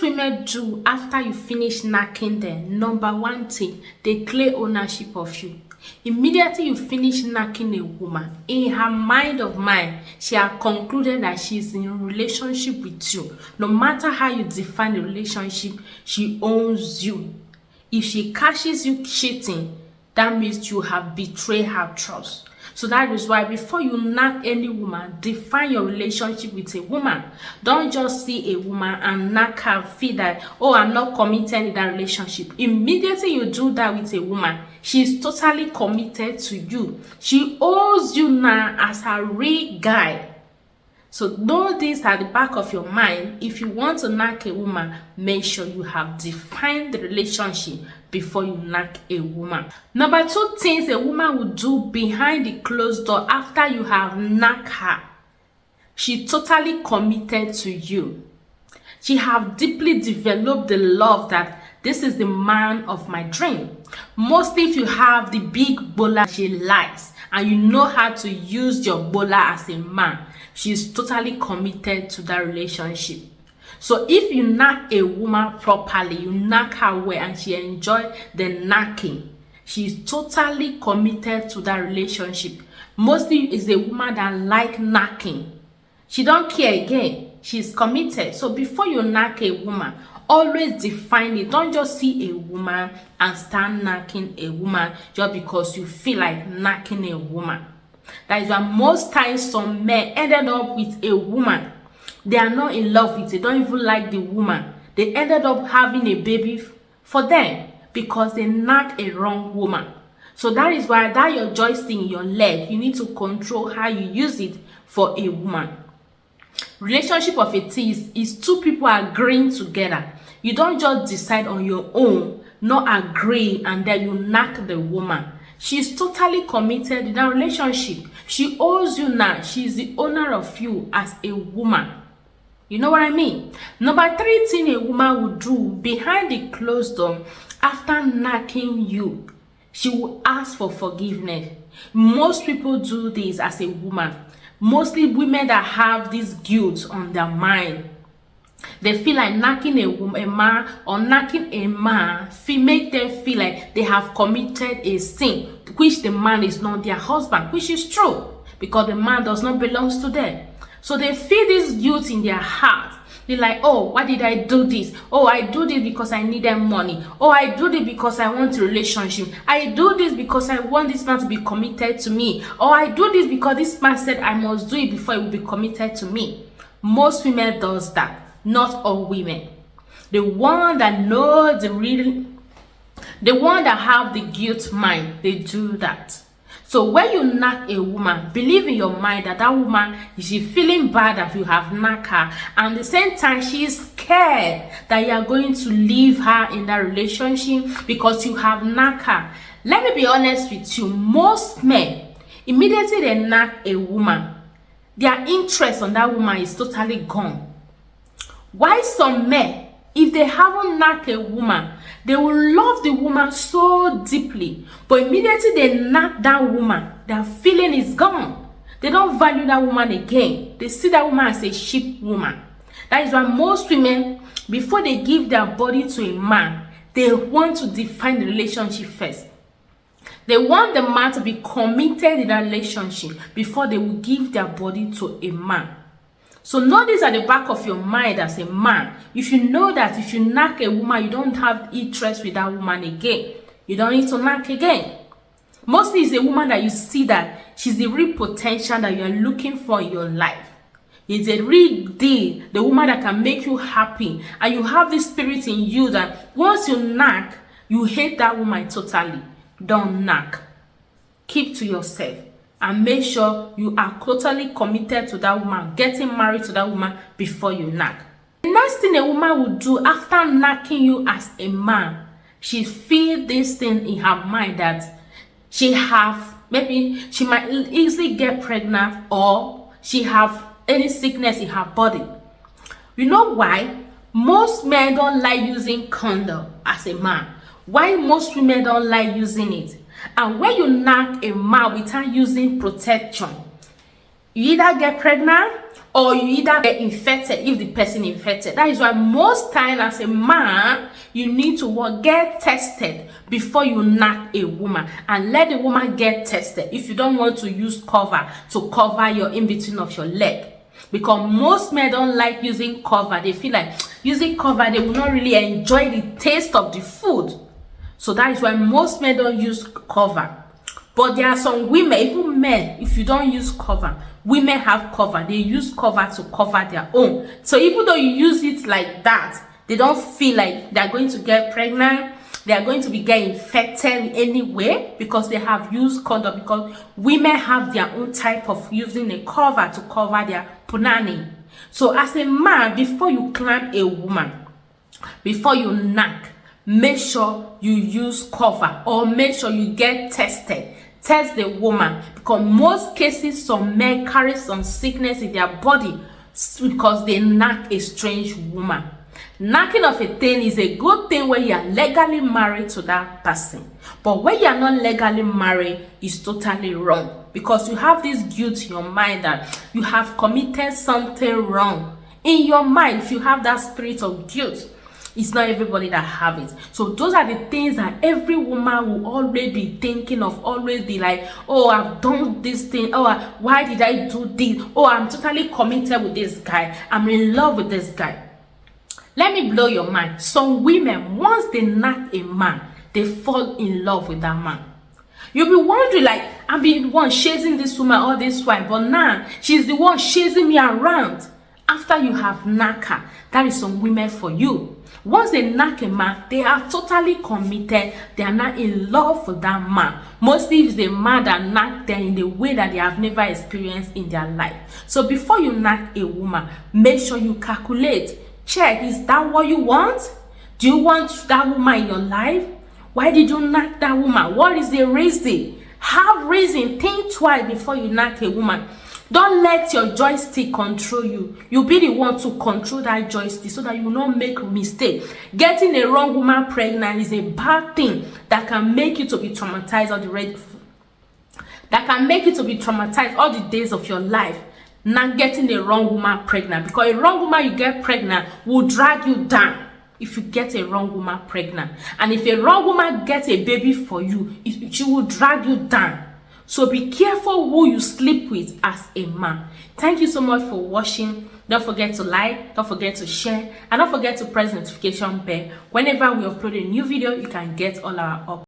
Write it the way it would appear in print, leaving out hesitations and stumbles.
things women do after you finish knacking them, number one thing, they claim ownership of you. Immediately you finish knacking a woman, in her mind, she has concluded that she is in a relationship with you. No matter how you define the relationship, she owns you. If she catches you cheating, that means you have betrayed her trust. So that is why before you knack any woman, define your relationship with a woman. Don't just see a woman and knack her, feel that, oh, I'm not committed in that relationship. Immediately you do that with a woman, she is totally committed to you. She owes you now as her real guy. So know this at the back of your mind. If you want to knack a woman, make sure you have defined the relationship before you knack a woman. Number two things a woman will do behind the closed door after you have knacked her. She totally committed to you. She have deeply developed the love that this is the man of my dream. Mostly if you have the big bola she likes and you know how to use your bola as a man, she's totally committed to that relationship. So if you knack a woman properly, you knack her well and she enjoy the knacking, she's totally committed to that relationship. Mostly is a woman that like knacking. She don't care again. She's committed. So before you knack a woman, always define it. Don't just see a woman and start knacking a woman just because you feel like knacking a woman. That is why most times some men ended up with a woman. They are not in love with it. They don't even like the woman. They ended up having a baby for them because they knacked a wrong woman. So that is why that your joystick in your leg, you need to control how you use it for a woman. Relationship of a T is two people agreeing together. You don't just decide on your own, not agree, and then you knack the woman. She's totally committed in that relationship. She owes you now. She's the owner of you as a woman. You know what I mean? Number three thing a woman will do behind the closed door after knacking you, she will ask for forgiveness. Most people do this as a woman. Mostly women that have this guilt on their mind. They feel like knacking a man or knacking a man make them feel like they have committed a sin, which the man is not their husband, which is true because the man does not belong to them. So they feel this guilt in their heart. They're like, oh, why did I do this? Oh, I do this because I needed money. Oh, I do this because I want a relationship. I do this because I want this man to be committed to me. Or I do this because this man said I must do it before he will be committed to me. Most women does that. Not all women. The one that knows the one that have the guilt mind, they do that. So when you knack a woman, believe in your mind that that woman is feeling bad that you have knacked her, and at the same time she is scared that you are going to leave her in that relationship because you have knacked her. Let me be honest with you, most men, immediately they knack a woman, their interest on that woman is totally gone. Why some men, if they haven't knacked a woman, they will love the woman so deeply, but immediately they knack that woman, their feeling is gone. They don't value that woman again. They see that woman as a cheap woman. That is why most women, before they give their body to a man, they want to define the relationship first. They want the man to be committed in that relationship before they will give their body to a man. So know this at the back of your mind as a man. If you know that if you knack a woman, you don't have interest with that woman again, you don't need to knack again. Mostly it's a woman that you see that she's the real potential that you are looking for in your life. It's a real deal, the woman that can make you happy. And you have this spirit in you that once you knack, you hate that woman totally. Don't knack. Keep to yourself. And make sure you are totally committed to that woman, getting married to that woman before you knack. The next thing a woman will do after knacking you as a man, she feel this thing in her mind that maybe she might easily get pregnant or she have any sickness in her body. You know why? Most men don't like using condom as a man. Why most women don't like using it? And when you knack a man without using protection, you either get pregnant or you either get infected if the person infected. That is why most time as a man, you need to get tested before you knack a woman, and let the woman get tested if you don't want to use cover to cover your in between of your leg. Because most men don't like using cover. They feel like using cover, they will not really enjoy the taste of the food. So that is why most men don't use cover. But there are some women, even men, if you don't use cover, women have cover. They use cover to cover their own. So even though you use it like that, they don't feel like they're going to get pregnant. They are going to be getting infected anyway because they have used condom. Because women have their own type of using a cover to cover their punani. So as a man, before you climb a woman, before you knack, make sure you use cover, or make sure you get tested. Test the woman, because most cases some men carry some sickness in their body because they knack a strange woman. Knacking of a thing is a good thing when you are legally married to that person, but when you are not legally married, it's totally wrong, because you have this guilt in your mind that you have committed something wrong. In your mind, if you have that spirit of guilt, it's not everybody that have it. So those are the things that every woman will always be thinking of, always be like, oh, I've done this thing, oh, why did I do this, oh, I'm totally committed with this guy, I'm in love with this guy. Let me blow your mind. Some women, once they knack a man, they fall in love with that man. You'll be wondering, like, I've been the one chasing this woman all this while, but now she's the one chasing me around. After you have knack her, that is some women for you. Once they knack a man, they are totally committed. They are not in love with that man. Mostly it's the man that knack them in the way that they have never experienced in their life. So before you knack a woman, make sure you calculate. Check, is that what you want? Do you want that woman in your life? Why did you knack that woman? What is the reason? Have reason. Think twice before you knack a woman. Don't let your joystick control you. You'll be the one to control that joystick so that you will not make a mistake. Getting a wrong woman pregnant is a bad thing that can make you to be traumatized all the days of your life. Not getting a wrong woman pregnant, because a wrong woman you get pregnant will drag you down if you get a wrong woman pregnant. And if a wrong woman gets a baby for you, she will drag you down. So be careful who you sleep with as a man. Thank you so much for watching. Don't forget to like, don't forget to share, and don't forget to press the notification bell. Whenever we upload a new video, you can get all our updates.